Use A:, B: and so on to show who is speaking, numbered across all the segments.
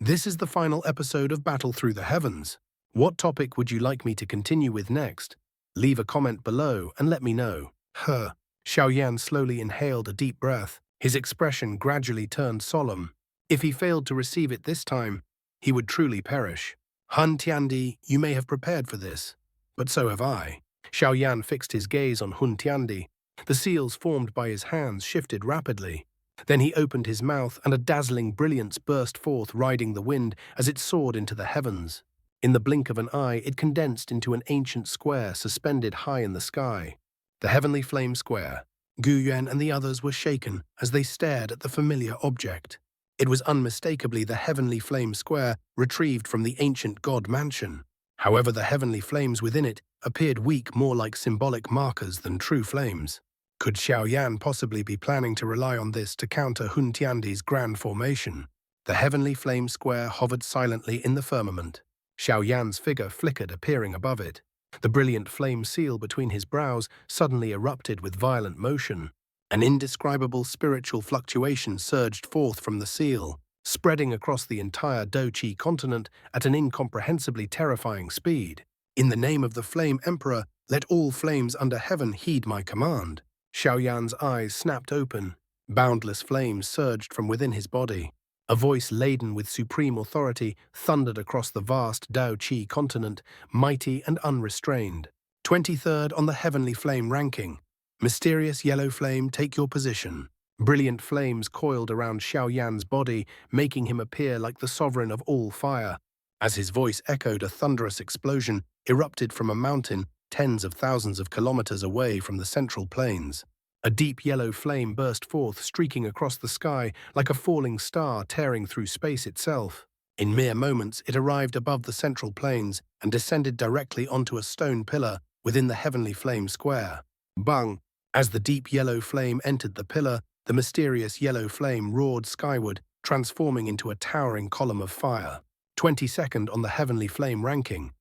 A: This is the final episode of Battle Through the Heavens. What topic would you like me to continue with next? Leave a comment below and let me know. Xiao slowly inhaled a deep breath. His expression gradually turned solemn. If he failed to receive it this time, he would truly perish. Hun Tiandi, you may have prepared for this, but so have I. Xiao fixed his gaze on Hun Tiandi. The seals formed by his hands shifted rapidly. Then he opened his mouth, and a dazzling brilliance burst forth, riding the wind as it soared into the heavens. In the blink of an eye, it condensed into an ancient square suspended high in the sky. The heavenly flame square. Gu Yuan and the others were shaken as they stared at the familiar object. It was unmistakably the heavenly flame square retrieved from the ancient god mansion. However, the heavenly flames within it appeared weak, more like symbolic markers than true flames. Could Xiao possibly be planning to rely on this to counter Hun Tiandi's grand formation? The heavenly flame square hovered silently in the firmament. Xiao figure flickered, appearing above it. The brilliant flame seal between his brows suddenly erupted with violent motion. An indescribable spiritual fluctuation surged forth from the seal, spreading across the entire Doqi continent at an incomprehensibly terrifying speed. In the name of the Flame Emperor, let all flames under heaven heed my command. Xiao eyes snapped open. Boundless flames surged from within his body. A voice laden with supreme authority thundered across the vast Doqi continent, mighty and unrestrained. 23rd on the heavenly flame ranking. Mysterious yellow flame, take your position. Brilliant flames coiled around Xiao body, making him appear like the sovereign of all fire. As his voice echoed, a thunderous explosion erupted from a mountain tens of thousands of kilometers away from the central plains. A deep yellow flame burst forth, streaking across the sky like a falling star tearing through space itself. In mere moments, it arrived above the central plains and descended directly onto a stone pillar within the heavenly flame square. Bang! As the deep yellow flame entered the pillar, the mysterious yellow flame roared skyward, transforming into a towering column of fire. 22nd on the heavenly flame ranking.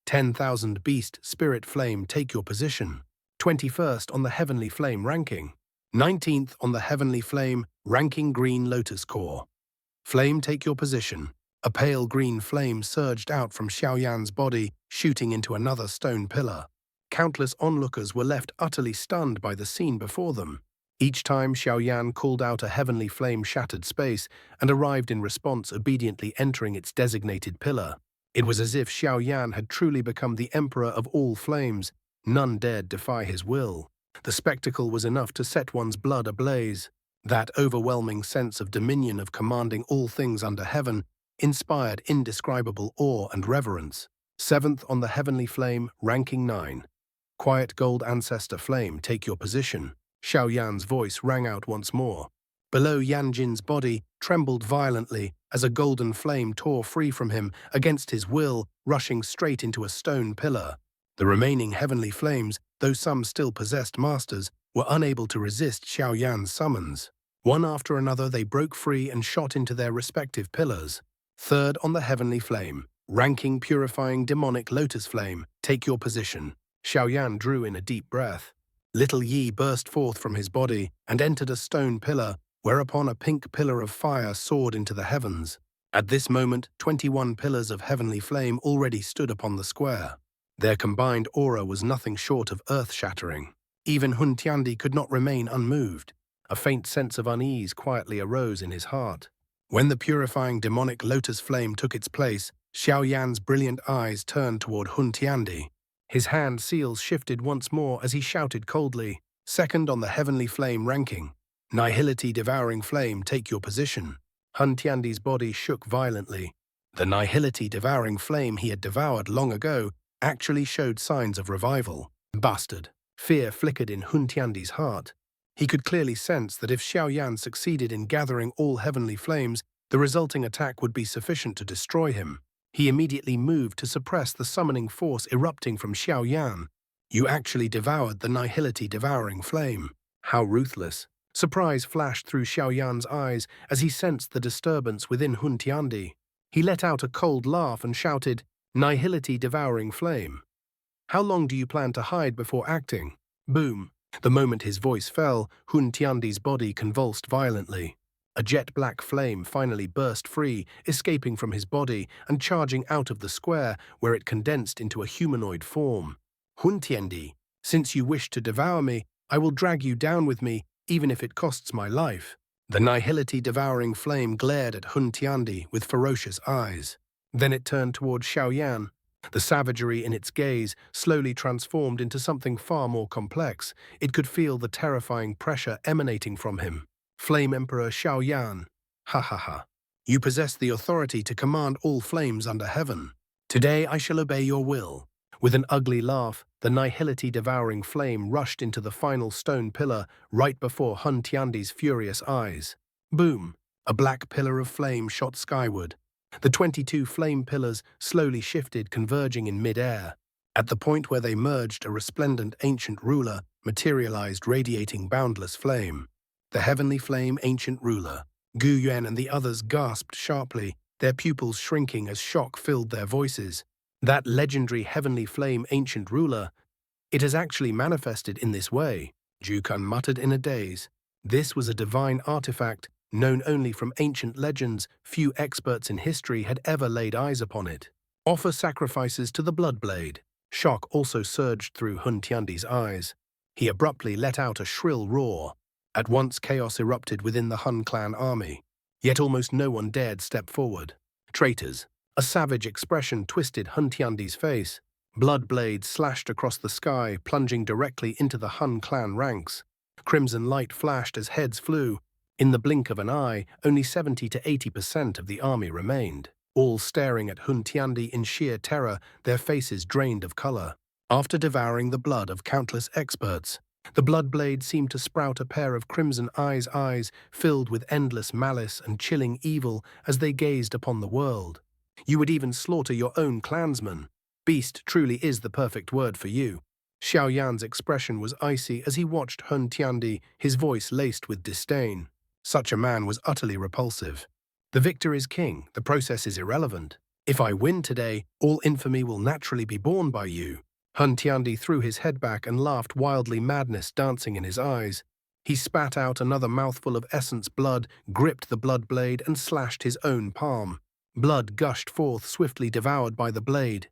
A: 10,000 beast spirit flame, take your position. 21st on the heavenly flame ranking. 19th on the heavenly flame ranking, green lotus core. Flame, take your position. A pale green flame surged out from Xiao body, shooting into another stone pillar. Countless onlookers were left utterly stunned by the scene before them. Each time Xiao called out, a heavenly flame shattered space and arrived in response, obediently entering its designated pillar. It was as if Xiao had truly become the emperor of all flames. None dared defy his will. The spectacle was enough to set one's blood ablaze. That overwhelming sense of dominion, of commanding all things under heaven, inspired indescribable awe and reverence. 7th on the heavenly flame, ranking 9. Quiet gold ancestor flame, take your position. Xiao voice rang out once more. Below Yanjin's body trembled violently as a golden flame tore free from him against his will, rushing straight into a stone pillar. The remaining heavenly flames, though some still possessed masters, were unable to resist Xiao summons. One after another, they broke free and shot into their respective pillars. 3rd on the heavenly flame, ranking purifying demonic lotus flame, take your position. Xiao drew in a deep breath. Little Yi burst forth from his body and entered a stone pillar, whereupon a pink pillar of fire soared into the heavens. At this moment, 21 pillars of heavenly flame already stood upon the square. Their combined aura was nothing short of earth-shattering. Even Hun Tiandi could not remain unmoved. A faint sense of unease quietly arose in his heart. When the purifying demonic lotus flame took its place, Xiao brilliant eyes turned toward Hun Tiandi. His hand seals shifted once more as he shouted coldly, 2nd on the heavenly flame ranking. Nihility devouring flame, take your position. Hun Tiandi's body shook violently. The Nihility devouring flame he had devoured long ago actually showed signs of revival. Bastard! Fear flickered in Hun Tiandi's heart. He could clearly sense that if Xiao succeeded in gathering all heavenly flames, the resulting attack would be sufficient to destroy him. He immediately moved to suppress the summoning force erupting from Xiao. You actually devoured the Nihility devouring flame. How ruthless! Surprise flashed through Xiao eyes as he sensed the disturbance within Hun Tiandi. He let out a cold laugh and shouted, Nihility devouring flame. How long do you plan to hide before acting? Boom! The moment his voice fell, Hun Tiandi's body convulsed violently. A jet-black flame finally burst free, escaping from his body and charging out of the square where it condensed into a humanoid form. Hun Tiandi, since you wish to devour me, I will drag you down with me, even if it costs my life. The Nihility devouring flame glared at Hun Tiandi with ferocious eyes. Then it turned toward Xiao. The savagery in its gaze slowly transformed into something far more complex. It could feel the terrifying pressure emanating from him. Flame Emperor Xiao. Ha ha ha. You possess the authority to command all flames under heaven. Today I shall obey your will. With an ugly laugh, the Nihility devouring flame rushed into the final stone pillar right before Hun Tiandi's furious eyes. Boom! A black pillar of flame shot skyward. The 22 flame pillars slowly shifted, converging in mid-air. At the point where they merged, a resplendent ancient ruler materialized, radiating boundless flame. The heavenly flame ancient ruler. Gu Yuan and the others gasped sharply, their pupils shrinking as shock filled their voices. That legendary heavenly flame ancient ruler, it has actually manifested in this way, Jukan muttered in a daze. This was a divine artifact, known only from ancient legends. Few experts in history had ever laid eyes upon it. Offer sacrifices to the Bloodblade. Shock also surged through Hun Tiandi's eyes. He abruptly let out a shrill roar. At once chaos erupted within the Hun clan army. Yet almost no one dared step forward. Traitors. A savage expression twisted Hun Tiandi's face. Blood blades slashed across the sky, plunging directly into the Hun clan ranks. Crimson light flashed as heads flew. In the blink of an eye, only 70 to 80% of the army remained, all staring at Hun Tiandi in sheer terror, their faces drained of color. After devouring the blood of countless experts, the Bloodblade seemed to sprout a pair of crimson eyes filled with endless malice and chilling evil as they gazed upon the world. You would even slaughter your own clansmen. Beast truly is the perfect word for you. Xiaoyan's expression was icy as he watched Hun Tiandi, his voice laced with disdain. Such a man was utterly repulsive. The victor is king, the process is irrelevant. If I win today, all infamy will naturally be borne by you. Hun Tiandi threw his head back and laughed wildly, madness dancing in his eyes. He spat out another mouthful of essence blood, gripped the blood blade and slashed his own palm. Blood gushed forth, swiftly devoured by the blade.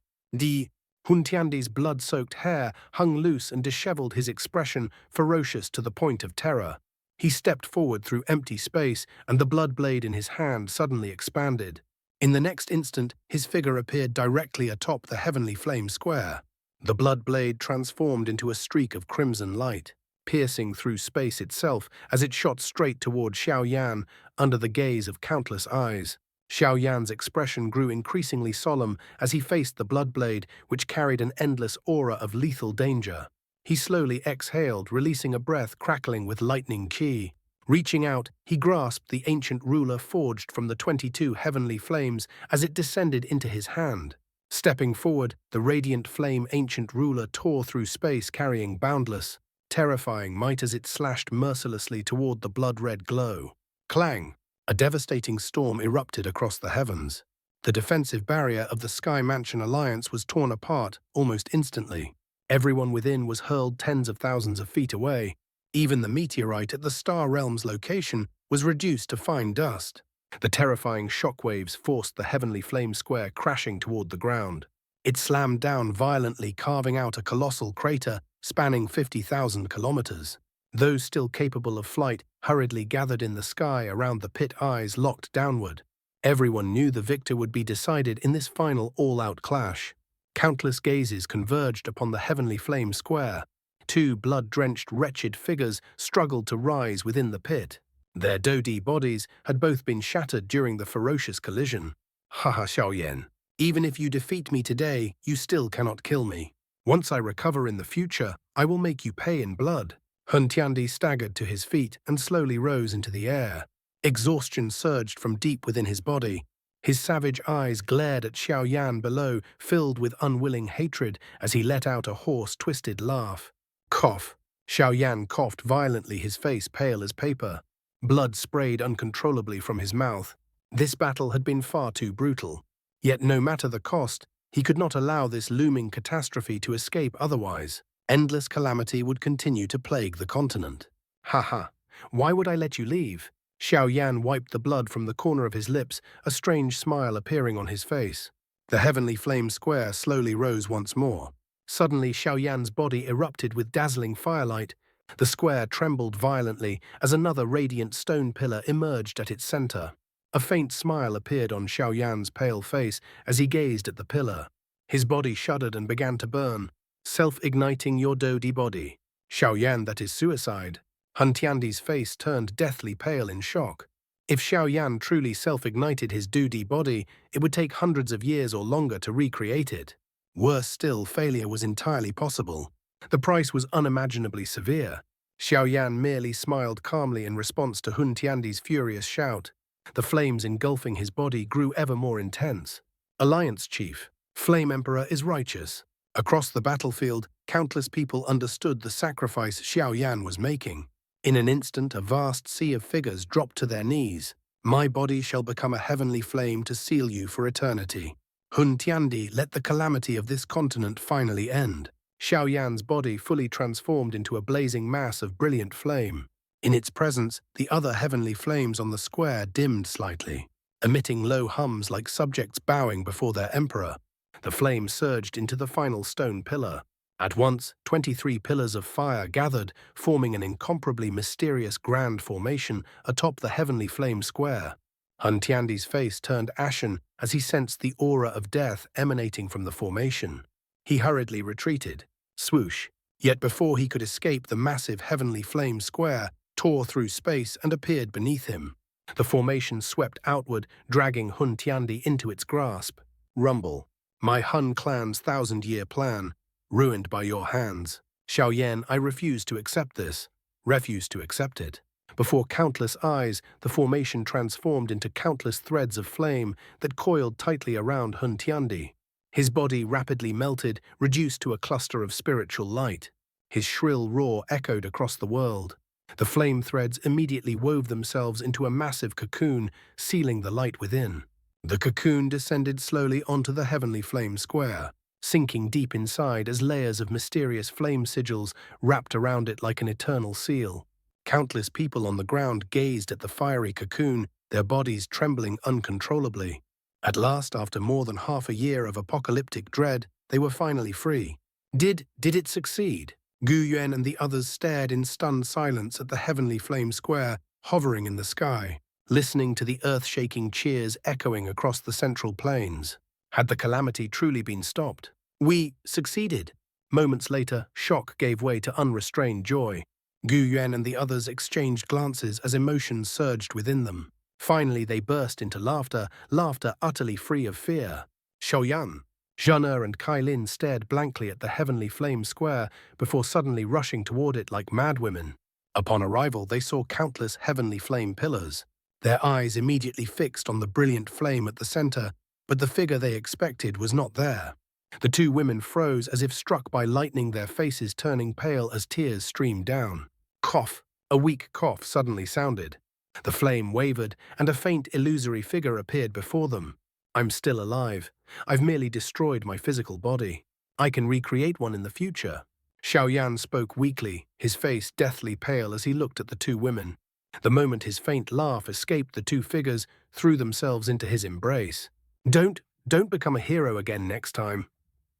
A: Hun Tiandi's blood-soaked hair hung loose and disheveled, his expression ferocious to the point of terror. He stepped forward through empty space, and the blood blade in his hand suddenly expanded. In the next instant, his figure appeared directly atop the heavenly flame square. The blood blade transformed into a streak of crimson light, piercing through space itself as it shot straight toward Xiaoyan under the gaze of countless eyes. Xiaoyan's expression grew increasingly solemn as he faced the blood blade, which carried an endless aura of lethal danger. He slowly exhaled, releasing a breath crackling with lightning qi. Reaching out, he grasped the ancient ruler forged from the 22 heavenly flames as it descended into his hand. Stepping forward, the radiant flame ancient ruler tore through space, carrying boundless, terrifying might as it slashed mercilessly toward the blood-red glow. Clang! A devastating storm erupted across the heavens. The defensive barrier of the Sky Mansion Alliance was torn apart almost instantly. Everyone within was hurled tens of thousands of feet away. Even the meteorite at the Star Realm's location was reduced to fine dust. The terrifying shockwaves forced the heavenly flame square crashing toward the ground. It slammed down violently, carving out a colossal crater spanning 50,000 kilometers. Those still capable of flight hurriedly gathered in the sky around the pit, eyes locked downward. Everyone knew the victor would be decided in this final all-out clash. Countless gazes converged upon the heavenly flame square. Two blood-drenched, wretched figures struggled to rise within the pit. Their dodi bodies had both been shattered during the ferocious collision. Haha, Xiaoyan. Even if you defeat me today, you still cannot kill me. Once I recover in the future, I will make you pay in blood. Hun Tiandi staggered to his feet and slowly rose into the air. Exhaustion surged from deep within his body. His savage eyes glared at Xiaoyan below, filled with unwilling hatred as he let out a hoarse, twisted laugh. Cough. Xiaoyan coughed violently, his face pale as paper. Blood sprayed uncontrollably from his mouth. This battle had been far too brutal. Yet no matter the cost, he could not allow this looming catastrophe to escape otherwise. Endless calamity would continue to plague the continent. Haha, why would I let you leave? Xiao wiped the blood from the corner of his lips, a strange smile appearing on his face. The heavenly flame square slowly rose once more. Suddenly, Xiao body erupted with dazzling firelight. The square trembled violently as another radiant stone pillar emerged at its center. A faint smile appeared on Xiao pale face as he gazed at the pillar. His body shuddered and began to burn. Self-igniting your Dodi body. Xiao that is suicide. Hun Tiandi's face turned deathly pale in shock. If Xiao truly self-ignited his Dodi body, it would take hundreds of years or longer to recreate it. Worse still, failure was entirely possible. The price was unimaginably severe. Xiao merely smiled calmly in response to Hun Tiandi's furious shout. The flames engulfing his body grew ever more intense. Alliance Chief, Flame Emperor is righteous. Across the battlefield, countless people understood the sacrifice Xiao was making. In an instant, a vast sea of figures dropped to their knees. My body shall become a heavenly flame to seal you for eternity. Hun Tiandi, let the calamity of this continent finally end. Xiao body fully transformed into a blazing mass of brilliant flame. In its presence, the other heavenly flames on the square dimmed slightly, emitting low hums like subjects bowing before their emperor. The flame surged into the final stone pillar. At once, 23 pillars of fire gathered, forming an incomparably mysterious grand formation atop the heavenly flame square. Hun Tiandi's face turned ashen as he sensed the aura of death emanating from the formation. He hurriedly retreated. Swoosh! Yet before he could escape, the massive heavenly flame square tore through space and appeared beneath him. The formation swept outward, dragging Hun Tiandi into its grasp. Rumble. My Hun clan's 1,000-year plan, ruined by your hands. Xiao I refuse to accept this. Refuse to accept it. Before countless eyes, the formation transformed into countless threads of flame that coiled tightly around Hun Tiandi. His body rapidly melted, reduced to a cluster of spiritual light. His shrill roar echoed across the world. The flame threads immediately wove themselves into a massive cocoon, sealing the light within. The cocoon descended slowly onto the heavenly flame square, sinking deep inside as layers of mysterious flame sigils wrapped around it like an eternal seal. Countless people on the ground gazed at the fiery cocoon, their bodies trembling uncontrollably. At last, after more than half a year of apocalyptic dread, they were finally free. Did it succeed? Gu Yuan and the others stared in stunned silence at the heavenly flame square, hovering in the sky, listening to the earth-shaking cheers echoing across the central plains. Had the calamity truly been stopped? We succeeded. Moments later, shock gave way to unrestrained joy. Gu Yuan and the others exchanged glances as emotions surged within them. Finally, they burst into laughter utterly free of fear. Xiaoyan, Zhena and Kailin stared blankly at the heavenly flame square before suddenly rushing toward it like madwomen. Upon arrival, they saw countless heavenly flame pillars. Their eyes immediately fixed on the brilliant flame at the center, but the figure they expected was not there. The two women froze as if struck by lightning, their faces turning pale as tears streamed down. Cough! A weak cough suddenly sounded. The flame wavered, and a faint, illusory figure appeared before them. I'm still alive. I've merely destroyed my physical body. I can recreate one in the future. Xiao spoke weakly, his face deathly pale as he looked at the two women. The moment his faint laugh escaped, the two figures threw themselves into his embrace. Don't become a hero again next time.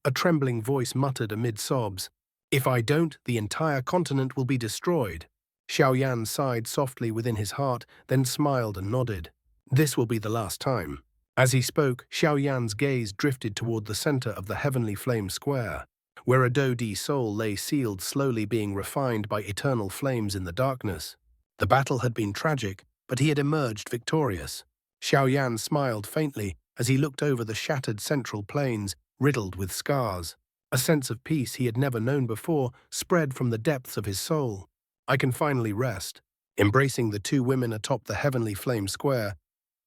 A: A trembling voice muttered amid sobs. If I don't, the entire continent will be destroyed. Xiao sighed softly within his heart, then smiled and nodded. This will be the last time. As he spoke, Xiao gaze drifted toward the center of the heavenly flame square, where a Dodi soul lay sealed, slowly being refined by eternal flames in the darkness. The battle had been tragic, but he had emerged victorious. Xiao smiled faintly as he looked over the shattered central plains, riddled with scars. A sense of peace he had never known before spread from the depths of his soul. I can finally rest. Embracing the two women atop the heavenly flame square,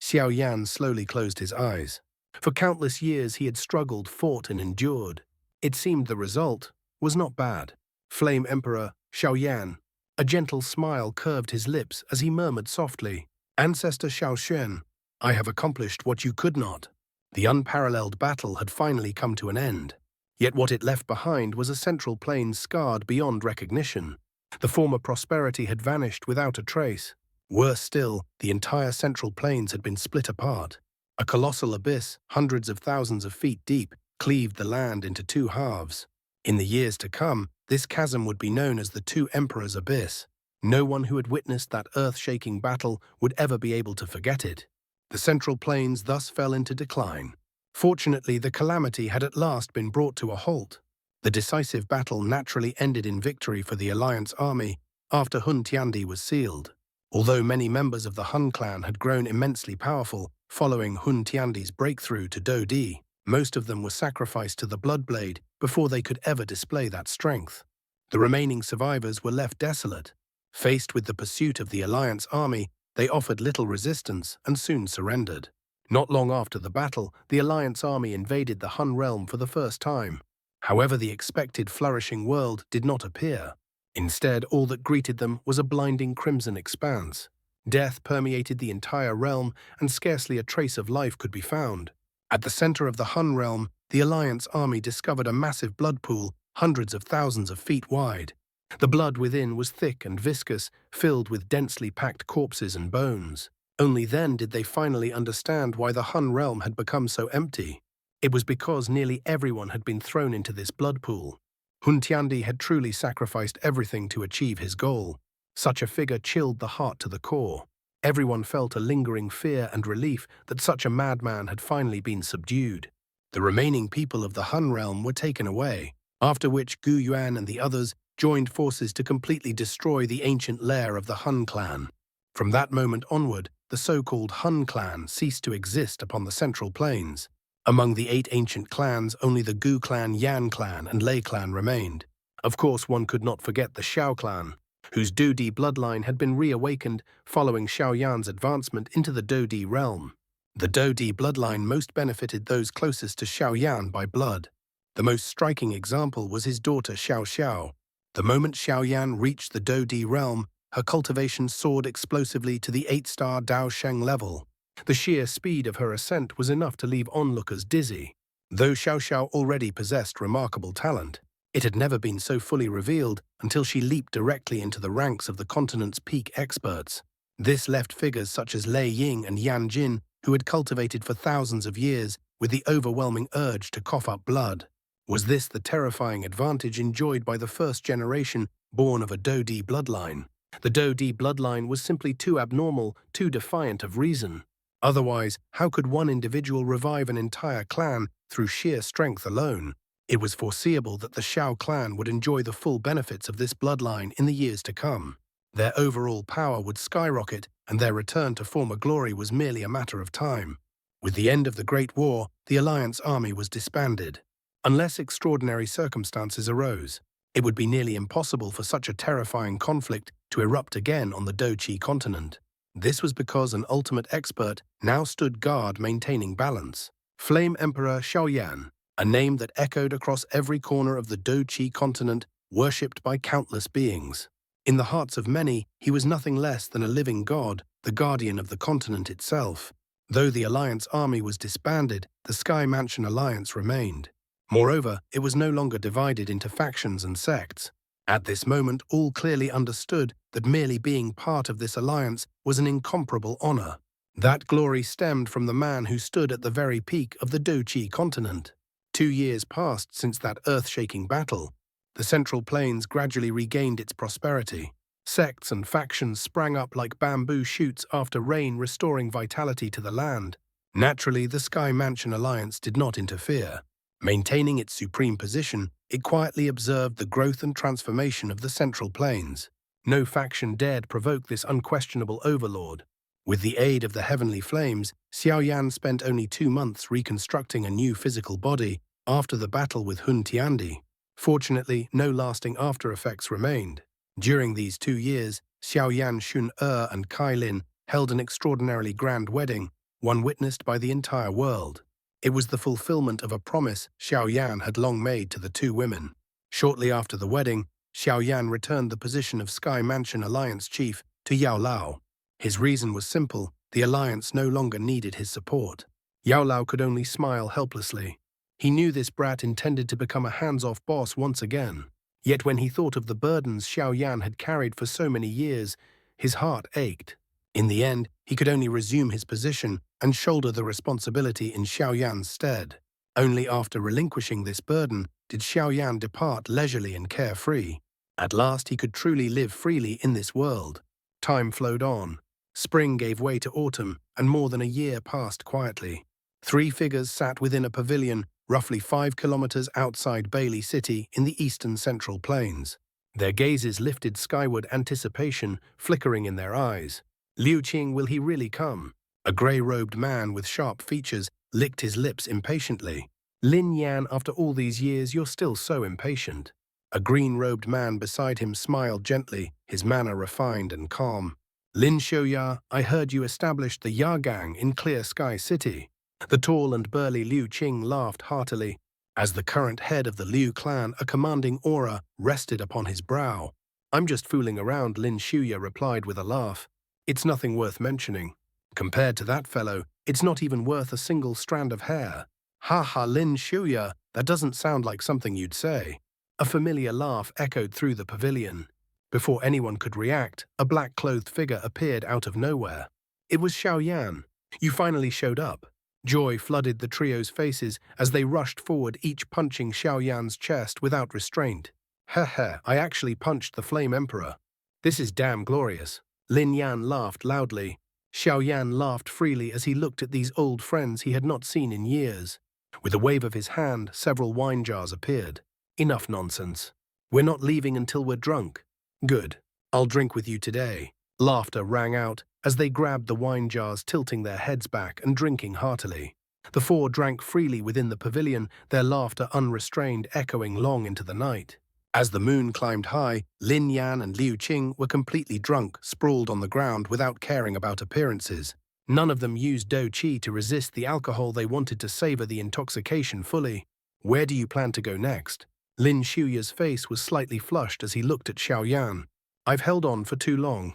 A: Xiao slowly closed his eyes. For countless years he had struggled, fought, and endured. It seemed the result was not bad. Flame Emperor Xiao. A gentle smile curved his lips as he murmured softly, Ancestor Xiao, I have accomplished what you could not. The unparalleled battle had finally come to an end. Yet what it left behind was a central plain scarred beyond recognition. The former prosperity had vanished without a trace. Worse still, the entire Central Plains had been split apart. A colossal abyss, hundreds of thousands of feet deep, cleaved the land into two halves. In the years to come, this chasm would be known as the Two Emperors' Abyss. No one who had witnessed that earth-shaking battle would ever be able to forget it. The Central Plains thus fell into decline. Fortunately, the calamity had at last been brought to a halt. The decisive battle naturally ended in victory for the Alliance army after Hun Tiandi was sealed. Although many members of the Hun clan had grown immensely powerful following Hun Tiandi's breakthrough to Dodi, most of them were sacrificed to the Bloodblade before they could ever display that strength. The remaining survivors were left desolate. Faced with the pursuit of the Alliance army, they offered little resistance and soon surrendered. Not long after the battle, the Alliance army invaded the Hun realm for the first time. However, the expected flourishing world did not appear. Instead, all that greeted them was a blinding crimson expanse. Death permeated the entire realm, and scarcely a trace of life could be found. At the center of the Hun realm, the Alliance army discovered a massive blood pool, hundreds of thousands of feet wide. The blood within was thick and viscous, filled with densely packed corpses and bones. Only then did they finally understand why the Hun realm had become so empty. It was because nearly everyone had been thrown into this blood pool. Hun Tiandi had truly sacrificed everything to achieve his goal. Such a figure chilled the heart to the core. Everyone felt a lingering fear and relief that such a madman had finally been subdued. The remaining people of the Hun realm were taken away, after which Gu Yuan and the others joined forces to completely destroy the ancient lair of the Hun clan. From that moment onward, the so-called Hun clan ceased to exist upon the Central Plains. Among the 8 ancient clans, only the Gu clan, Yan clan, and Lei clan remained. Of course, one could not forget the Xiao clan, whose Dodi bloodline had been reawakened following Xiaoyan's advancement into the Dodi realm. The Dodi bloodline most benefited those closest to Xiaoyan by blood. The most striking example was his daughter Xiao. The moment Xiaoyan reached the Dodi realm, her cultivation soared explosively to the 8-star Dao Sheng level. The sheer speed of her ascent was enough to leave onlookers dizzy. Though Xiao already possessed remarkable talent, it had never been so fully revealed until she leaped directly into the ranks of the continent's peak experts. This left figures such as Lei Ying and Yan Jin, who had cultivated for thousands of years, with the overwhelming urge to cough up blood. Was this the terrifying advantage enjoyed by the first generation born of a Dodi bloodline? The Dodi bloodline was simply too abnormal, too defiant of reason. Otherwise, how could one individual revive an entire clan through sheer strength alone? It was foreseeable that the Xiao clan would enjoy the full benefits of this bloodline in the years to come. Their overall power would skyrocket, and their return to former glory was merely a matter of time. With the end of the Great War, the Alliance army was disbanded. Unless extraordinary circumstances arose, it would be nearly impossible for such a terrifying conflict to erupt again on the Doqi continent. This was because an ultimate expert now stood guard maintaining balance. Flame Emperor Xiaoyan, a name that echoed across every corner of the Doqi continent, worshipped by countless beings. In the hearts of many, he was nothing less than a living god, the guardian of the continent itself. Though the Alliance army was disbanded, the Sky Mansion Alliance remained. Moreover, it was no longer divided into factions and sects. At this moment, all clearly understood that merely being part of this alliance was an incomparable honor. That glory stemmed from the man who stood at the very peak of the Doqi continent. 2 years passed since that earth-shaking battle. The Central Plains gradually regained its prosperity. Sects and factions sprang up like bamboo shoots after rain, restoring vitality to the land. Naturally, the Sky Mansion Alliance did not interfere. Maintaining its supreme position, it quietly observed the growth and transformation of the Central Plains. No faction dared provoke this unquestionable overlord. With the aid of the heavenly flames, Xiaoyan spent only 2 months reconstructing a new physical body after the battle with Hun Tiandi. Fortunately, no lasting after-effects remained. During these 2 years, Xiaoyan Shun-Er and Kai Lin held an extraordinarily grand wedding, one witnessed by the entire world. It was the fulfillment of a promise Xiaoyan had long made to the 2 women. Shortly after the wedding, Xiaoyan returned the position of Sky Mansion Alliance chief to Yao Lao. His reason was simple: the alliance no longer needed his support. Yao Lao could only smile helplessly. He knew this brat intended to become a hands-off boss once again. Yet when he thought of the burdens Xiaoyan had carried for so many years, his heart ached. In the end, he could only resume his position and shoulder the responsibility in Xiaoyan's stead. Only after relinquishing this burden did Xiaoyan depart leisurely and carefree. At last he could truly live freely in this world. Time flowed on. Spring gave way to autumn, and more than a year passed quietly. 3 figures sat within a pavilion roughly 5 kilometers outside Bailey City in the eastern Central Plains. Their gazes lifted skyward, anticipation flickering in their eyes. Liu Qing, will he really come? A grey-robed man with sharp features licked his lips impatiently. Lin Yan, after all these years, you're still so impatient. A green-robed man beside him smiled gently, his manner refined and calm. Lin Xiuya, I heard you established the Ya Gang in Clear Sky City. The tall and burly Liu Qing laughed heartily. As the current head of the Liu clan, a commanding aura rested upon his brow. I'm just fooling around, Lin Xiuya replied with a laugh. It's nothing worth mentioning. Compared to that fellow, it's not even worth a single strand of hair. Ha ha, Lin Xiuya, that doesn't sound like something you'd say. A familiar laugh echoed through the pavilion. Before anyone could react, a black-clothed figure appeared out of nowhere. It was Xiaoyan. You finally showed up. Joy flooded the trio's faces as they rushed forward, each punching Xiaoyan's chest without restraint. Heh, I actually punched the Flame Emperor. This is damn glorious. Lin Yan laughed loudly. Xiaoyan laughed freely as he looked at these old friends he had not seen in years. With a wave of his hand, several wine jars appeared. Enough nonsense. We're not leaving until we're drunk. Good. I'll drink with you today. Laughter rang out as they grabbed the wine jars, tilting their heads back and drinking heartily. The 4 drank freely within the pavilion, their laughter unrestrained, echoing long into the night. As the moon climbed high, Lin Yan and Liu Qing were completely drunk, sprawled on the ground without caring about appearances. None of them used Do Qi to resist the alcohol. They wanted to savor the intoxication fully. Where do you plan to go next? Lin Xiuya's face was slightly flushed as he looked at Xiaoyan. I've held on for too long.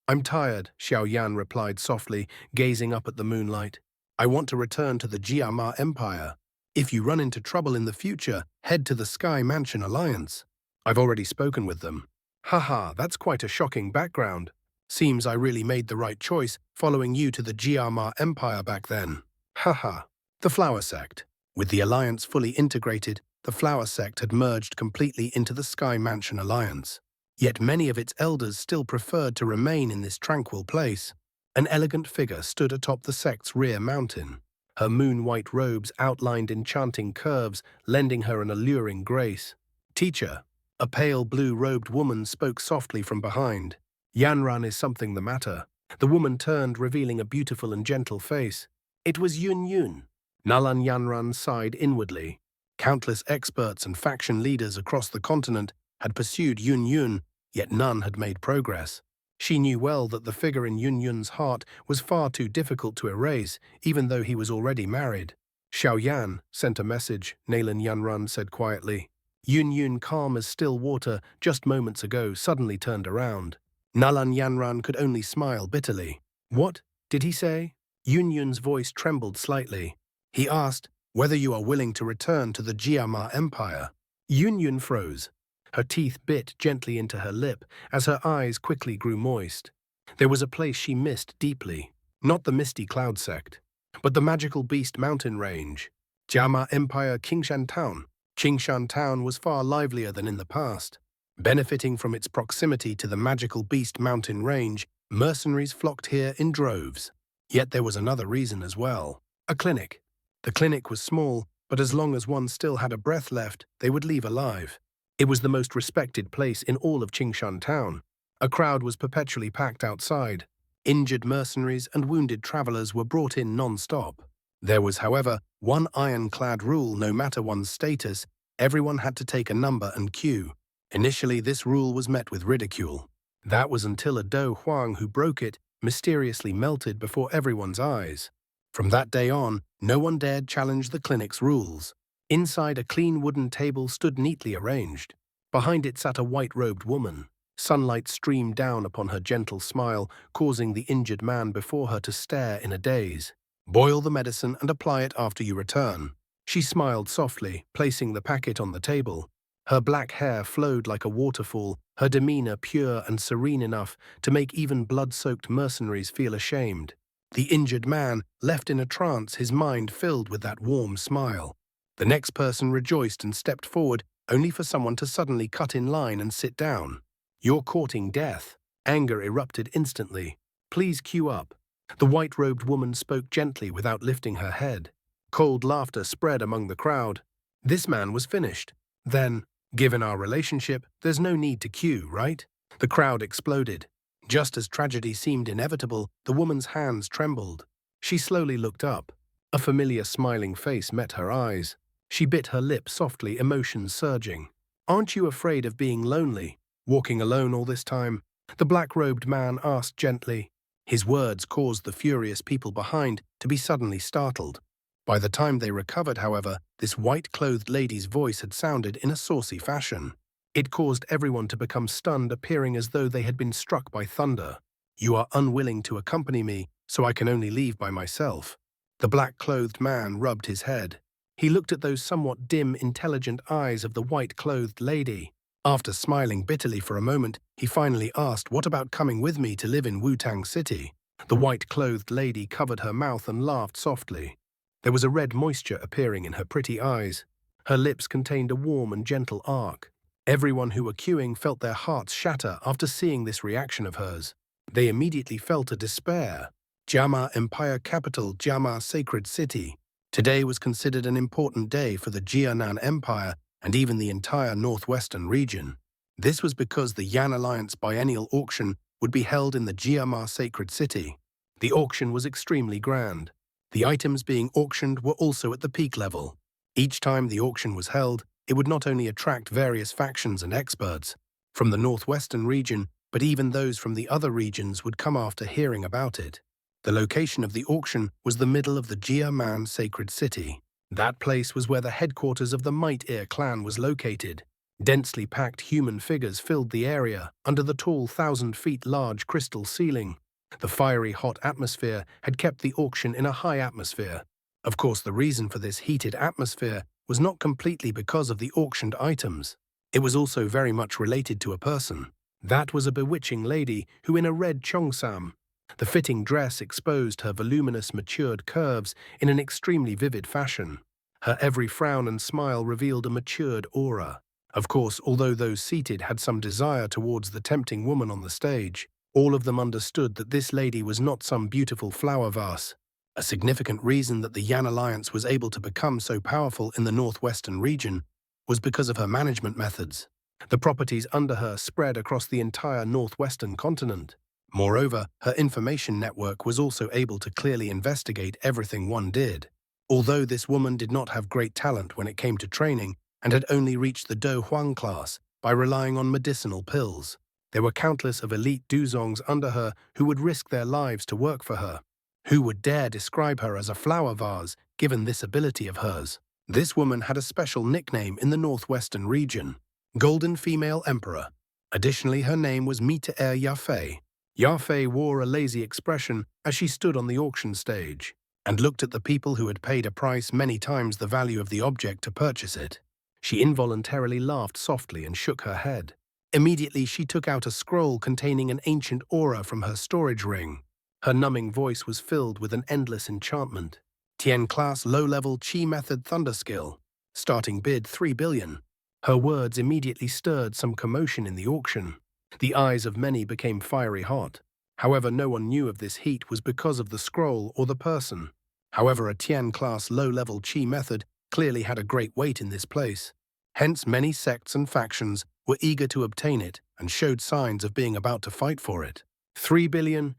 A: I'm tired, Xiaoyan replied softly, gazing up at the moonlight. I want to return to the Jiama Empire. If you run into trouble in the future, head to the Sky Mansion Alliance. I've already spoken with them. Haha, that's quite a shocking background. Seems I really made the right choice, following you to the Jiama Empire back then. Haha. The Flower Sect. With the Alliance fully integrated, the Flower Sect had merged completely into the Sky Mansion Alliance. Yet many of its elders still preferred to remain in this tranquil place. An elegant figure stood atop the sect's rear mountain. Her moon-white robes outlined enchanting curves, lending her an alluring grace. Teacher, a pale blue-robed woman spoke softly from behind. Yanran, is something the matter? The woman turned, revealing a beautiful and gentle face. It was Yun. Nalan Yanran sighed inwardly. Countless experts and faction leaders across the continent had pursued Yun, yet none had made progress. She knew well that the figure in Yun's heart was far too difficult to erase, even though he was already married. Xiaoyan sent a message, Nalan Yanran said quietly. Yun, calm as still water just moments ago, suddenly turned around. Nalan Yanran could only smile bitterly. What did he say? Yun's voice trembled slightly. He asked whether you are willing to return to the Jiama Empire. Yun froze. Her teeth bit gently into her lip as her eyes quickly grew moist. There was a place she missed deeply, not the misty cloud sect, but the magical beast mountain range. Jiama Empire Qingshan Town. Qingshan Town was far livelier than in the past. Benefiting from its proximity to the magical beast mountain range, mercenaries flocked here in droves. Yet there was another reason as well. A clinic. The clinic was small, but as long as one still had a breath left, they would leave alive. It was the most respected place in all of Qingshan Town. A crowd was perpetually packed outside. Injured mercenaries and wounded travelers were brought in non-stop. There was, however, one ironclad rule: no matter one's status, everyone had to take a number and queue. Initially, this rule was met with ridicule. That was until a Do Huang who broke it mysteriously melted before everyone's eyes. From that day on, no one dared challenge the clinic's rules. Inside, a clean wooden table stood neatly arranged. Behind it sat a white-robed woman. Sunlight streamed down upon her gentle smile, causing the injured man before her to stare in a daze. Boil the medicine and apply it after you return. She smiled softly, placing the packet on the table. Her black hair flowed like a waterfall, her demeanor pure and serene enough to make even blood-soaked mercenaries feel ashamed. The injured man left in a trance, his mind filled with that warm smile. The next person rejoiced and stepped forward, only for someone to suddenly cut in line and sit down. "You're courting death." Anger erupted instantly. "Please queue up." The white-robed woman spoke gently without lifting her head. Cold laughter spread among the crowd. This man was finished. Then, given our relationship, there's no need to queue, right? The crowd exploded. Just as tragedy seemed inevitable, the woman's hands trembled. She slowly looked up. A familiar smiling face met her eyes. She bit her lip softly, emotions surging. "Aren't you afraid of being lonely, walking alone all this time?" The black-robed man asked gently. His words caused the furious people behind to be suddenly startled. By the time they recovered, however, this white-clothed lady's voice had sounded in a saucy fashion. It caused everyone to become stunned, appearing as though they had been struck by thunder. "You are unwilling to accompany me, so I can only leave by myself." The black-clothed man rubbed his head. He looked at those somewhat dim, intelligent eyes of the white-clothed lady. After smiling bitterly for a moment, he finally asked, "What about coming with me to live in Wutang City?" The white-clothed lady covered her mouth and laughed softly. There was a red moisture appearing in her pretty eyes. Her lips contained a warm and gentle arc. Everyone who were queuing felt their hearts shatter after seeing this reaction of hers. They immediately felt a despair. Jama Empire Capital, Jama Sacred City. Today was considered an important day for the Jianan Empire and even the entire northwestern region. This was because the Yan Alliance biennial auction would be held in the Jiama Sacred City. The auction was extremely grand. The items being auctioned were also at the peak level. Each time the auction was held, it would not only attract various factions and experts from the northwestern region, but even those from the other regions would come after hearing about it. The location of the auction was the middle of the Jiaman Sacred City. That place was where the headquarters of the Might-Ear clan was located. Densely packed human figures filled the area under the tall 1,000-feet large crystal ceiling. The fiery hot atmosphere had kept the auction in a high atmosphere. Of course, the reason for this heated atmosphere was not completely because of the auctioned items. It was also very much related to a person. That was a bewitching lady who, in a red cheongsam, the fitting dress exposed her voluminous, matured curves in an extremely vivid fashion. Her every frown and smile revealed a matured aura. Of course, although those seated had some desire towards the tempting woman on the stage, all of them understood that this lady was not some beautiful flower vase. A significant reason that the Yan Alliance was able to become so powerful in the northwestern region was because of her management methods. The properties under her spread across the entire northwestern continent. Moreover, her information network was also able to clearly investigate everything one did. Although this woman did not have great talent when it came to training and had only reached the Do Huang class by relying on medicinal pills, there were countless of elite Duzongs under her who would risk their lives to work for her. Who would dare describe her as a flower vase, given this ability of hers? This woman had a special nickname in the northwestern region, Golden Female Emperor. Additionally, her name was Mita-Er Yafei. Yafei wore a lazy expression as she stood on the auction stage and looked at the people who had paid a price many times the value of the object to purchase it. She involuntarily laughed softly and shook her head. Immediately, she took out a scroll containing an ancient aura from her storage ring. Her numbing voice was filled with an endless enchantment. Tien Class Low-Level Chi Method Thunder Skill. Starting bid 3 billion. Her words immediately stirred some commotion in the auction. The eyes of many became fiery hot. However, no one knew if this heat was because of the scroll or the person. However, a Tian-class low-level Qi method clearly had a great weight in this place. Hence, many sects and factions were eager to obtain it and showed signs of being about to fight for it. 3 billion?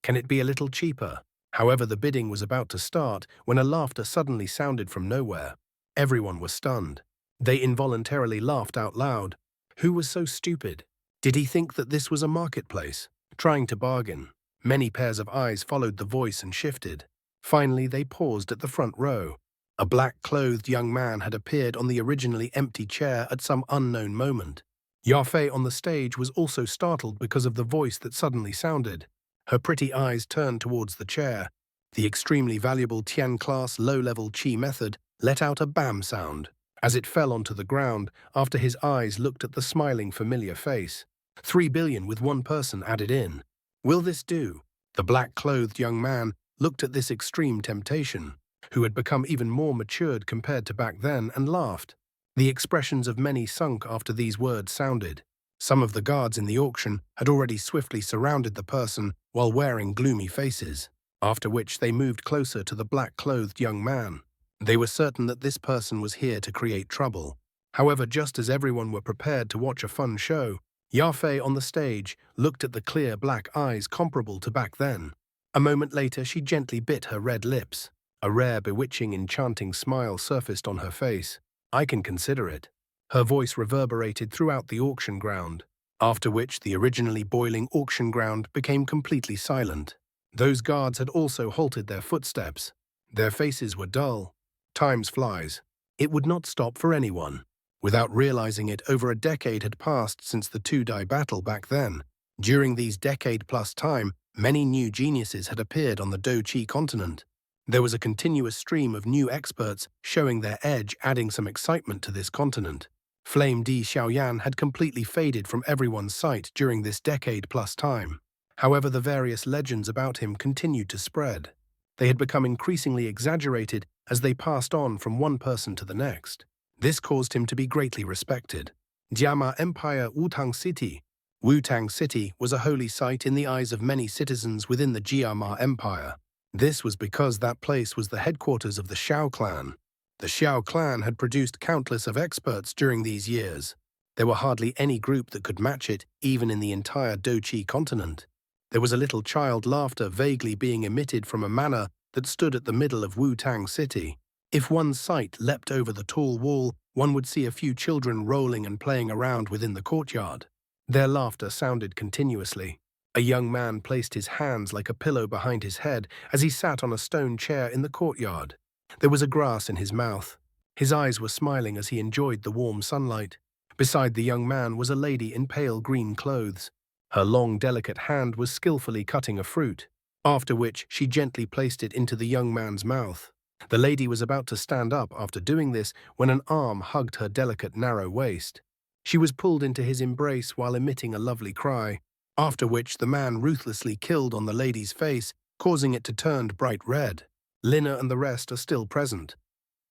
A: Can it be a little cheaper? However, the bidding was about to start when a laughter suddenly sounded from nowhere. Everyone was stunned. They involuntarily laughed out loud. Who was so stupid? Did he think that this was a marketplace? Trying to bargain. Many pairs of eyes followed the voice and shifted. Finally, they paused at the front row. A black-clothed young man had appeared on the originally empty chair at some unknown moment. Yafei on the stage was also startled because of the voice that suddenly sounded. Her pretty eyes turned towards the chair. The extremely valuable Tian-class low-level Qi method let out a bam sound. as it fell onto the ground after his eyes looked at the smiling familiar face. 3 billion with one person added in. Will this do? The black-clothed young man looked at this extreme temptation, who had become even more matured compared to back then, and laughed. The expressions of many sunk after these words sounded. Some of the guards in the auction had already swiftly surrounded the person while wearing gloomy faces, after which they moved closer to the black-clothed young man. They were certain that this person was here to create trouble. However, just as everyone were prepared to watch a fun show, Yafei on the stage looked at the clear black eyes comparable to back then. A moment later, she gently bit her red lips. A rare, bewitching, enchanting smile surfaced on her face. I can consider it. Her voice reverberated throughout the auction ground, after which the originally boiling auction ground became completely silent. Those guards had also halted their footsteps. Their faces were dull. Time flies. It would not stop for anyone. Without realizing it, over a decade had passed since the two-die battle back then. During these decade-plus time, many new geniuses had appeared on the Doqi continent. There was a continuous stream of new experts showing their edge, adding some excitement to this continent. Flame Di Xiaoyan had completely faded from everyone's sight during this decade-plus time. However, the various legends about him continued to spread. They had become increasingly exaggerated as they passed on from one person to the next. This caused him to be greatly respected. Jiama Empire Wutang City. Wutang City was a holy site in the eyes of many citizens within the Jiama Empire. This was because that place was the headquarters of the Xiao clan. The Xiao clan had produced countless of experts during these years. There were hardly any group that could match it, even in the entire Doqi continent. There was a little child laughter vaguely being emitted from a manor that stood at the middle of Wutang City. If one's sight leapt over the tall wall, one would see a few children rolling and playing around within the courtyard. Their laughter sounded continuously. A young man placed his hands like a pillow behind his head as he sat on a stone chair in the courtyard. There was a grass in his mouth. His eyes were smiling as he enjoyed the warm sunlight. Beside the young man was a lady in pale green clothes. Her long, delicate hand was skillfully cutting a fruit, after which she gently placed it into the young man's mouth. The lady was about to stand up after doing this when an arm hugged her delicate, narrow waist. She was pulled into his embrace while emitting a lovely cry, after which the man ruthlessly killed on the lady's face, causing it to turn bright red. Lina and the rest are still present.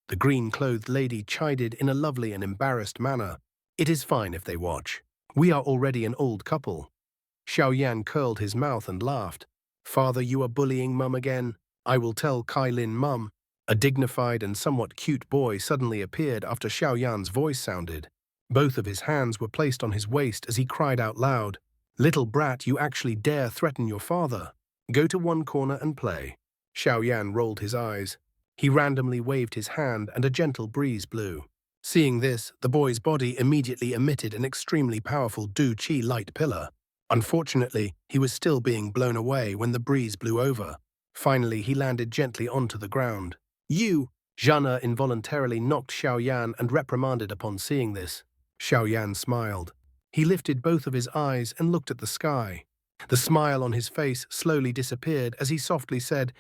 A: The green-clothed lady chided in a lovely and embarrassed manner. It is fine if they watch. We are already an old couple. Xiaoyan curled his mouth and laughed. Father, you are bullying Mum again. I will tell Kailin Mum. A dignified and somewhat cute boy suddenly appeared after Xiaoyan's voice sounded. Both of his hands were placed on his waist as he cried out loud, Little brat, you actually dare threaten your father. Go to one corner and play. Xiaoyan rolled his eyes. He randomly waved his hand and a gentle breeze blew. Seeing this, the boy's body immediately emitted an extremely powerful Du-Chi light pillar. Unfortunately, he was still being blown away when the breeze blew over. Finally, he landed gently onto the ground. You! Zhana involuntarily knocked Xiaoyan and reprimanded upon seeing this. Xiaoyan smiled. He lifted both of his eyes and looked at the sky. The smile on his face slowly disappeared as he softly said,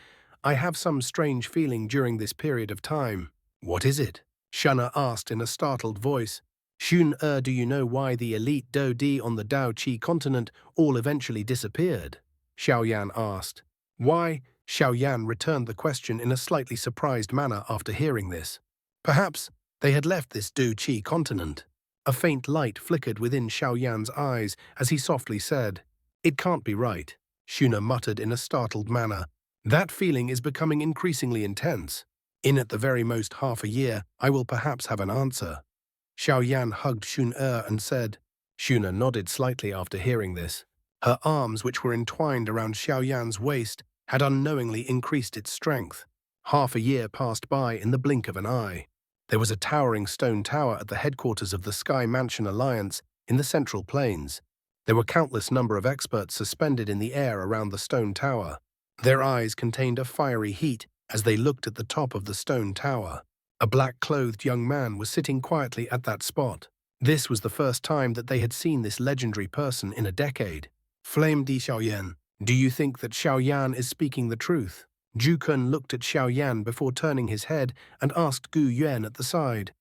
A: I have some strange feeling during this period of time. What is it? Shana asked in a startled voice. Xun do you know why the elite Do Di on the Dao Qi continent all eventually disappeared? Xiaoyan asked. Why? Xiaoyan returned the question in a slightly surprised manner after hearing this. Perhaps they had left this Du Qi continent. A faint light flickered within Xiaoyan's eyes as he softly said, It can't be right. Shuna muttered in a startled manner. That feeling is becoming increasingly intense. In at the very most half a year, I will perhaps have an answer. Xiaoyan hugged Xun and said. Shuna nodded slightly after hearing this. Her arms, which were entwined around Xiaoyan's waist, had unknowingly increased its strength. Half a year passed by in the blink of an eye. There was a towering stone tower at the headquarters of the Sky Mansion Alliance in the Central Plains. There were countless number of experts suspended in the air around the stone tower. Their eyes contained a fiery heat as they looked at the top of the stone tower. A black-clothed young man was sitting quietly at that spot. This was the first time that they had seen this legendary person in a decade. Flame Di Xiaoyan. Do you think that Xiaoyan is speaking the truth? Ju Kun looked at Xiaoyan before turning his head and asked Gu Yuan at the side.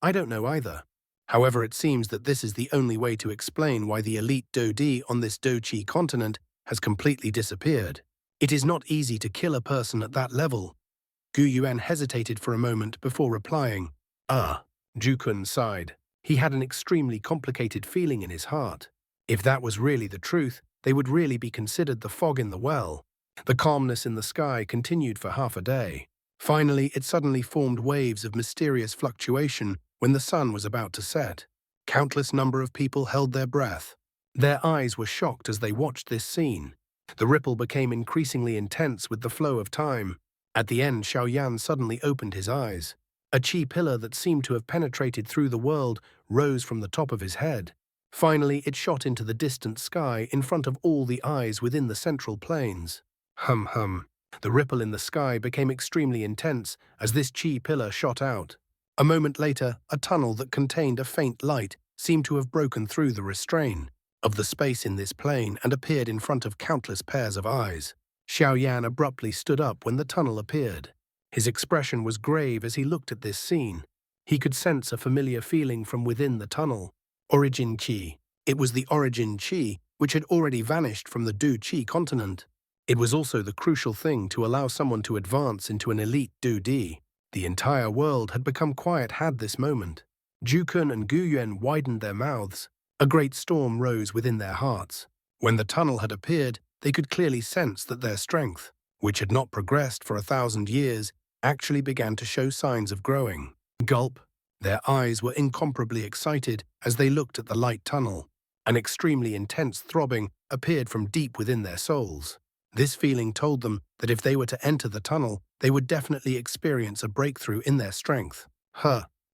A: I don't know either. However, it seems that this is the only way to explain why the elite Dodi on this Dochi continent has completely disappeared. It is not easy to kill a person at that level. Gu Yuan hesitated for a moment before replying. Jukun sighed. He had an extremely complicated feeling in his heart. If that was really the truth, they would really be considered the fog in the well. The calmness in the sky continued for half a day. Finally, it suddenly formed waves of mysterious fluctuation when the sun was about to set. Countless number of people held their breath. Their eyes were shocked as they watched this scene. The ripple became increasingly intense with the flow of time. At the end, Xiaoyan suddenly opened his eyes. A chi pillar that seemed to have penetrated through the world rose from the top of his head. Finally, it shot into the distant sky in front of all the eyes within the central plains. Hum hum. The ripple in the sky became extremely intense as this chi pillar shot out. A moment later, a tunnel that contained a faint light seemed to have broken through the restraint of the space in this plane and appeared in front of countless pairs of eyes. Xiaoyan abruptly stood up when the tunnel appeared. His expression was grave as he looked at this scene. He could sense a familiar feeling from within the tunnel. Origin Qi. It was the Origin Qi which had already vanished from the Du Qi continent. It was also the crucial thing to allow someone to advance into an elite Du Di. The entire world had become quiet at this moment. Jukun and Guyuan widened their mouths. A great storm rose within their hearts. When the tunnel had appeared, they could clearly sense that their strength, which had not progressed for 1,000 years, actually began to show signs of growing. Gulp. Their eyes were incomparably excited as they looked at the light tunnel. An extremely intense throbbing appeared from deep within their souls. This feeling told them that if they were to enter the tunnel, they would definitely experience a breakthrough in their strength.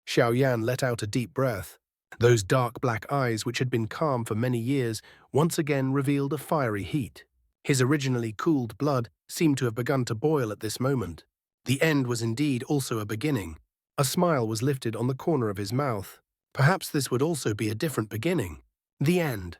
A: Xiaoyan let out a deep breath. Those dark black eyes, which had been calm for many years, once again revealed a fiery heat. His originally cooled blood seemed to have begun to boil at this moment. The end was indeed also a beginning. A smile was lifted on the corner of his mouth. Perhaps this would also be a different beginning. The end.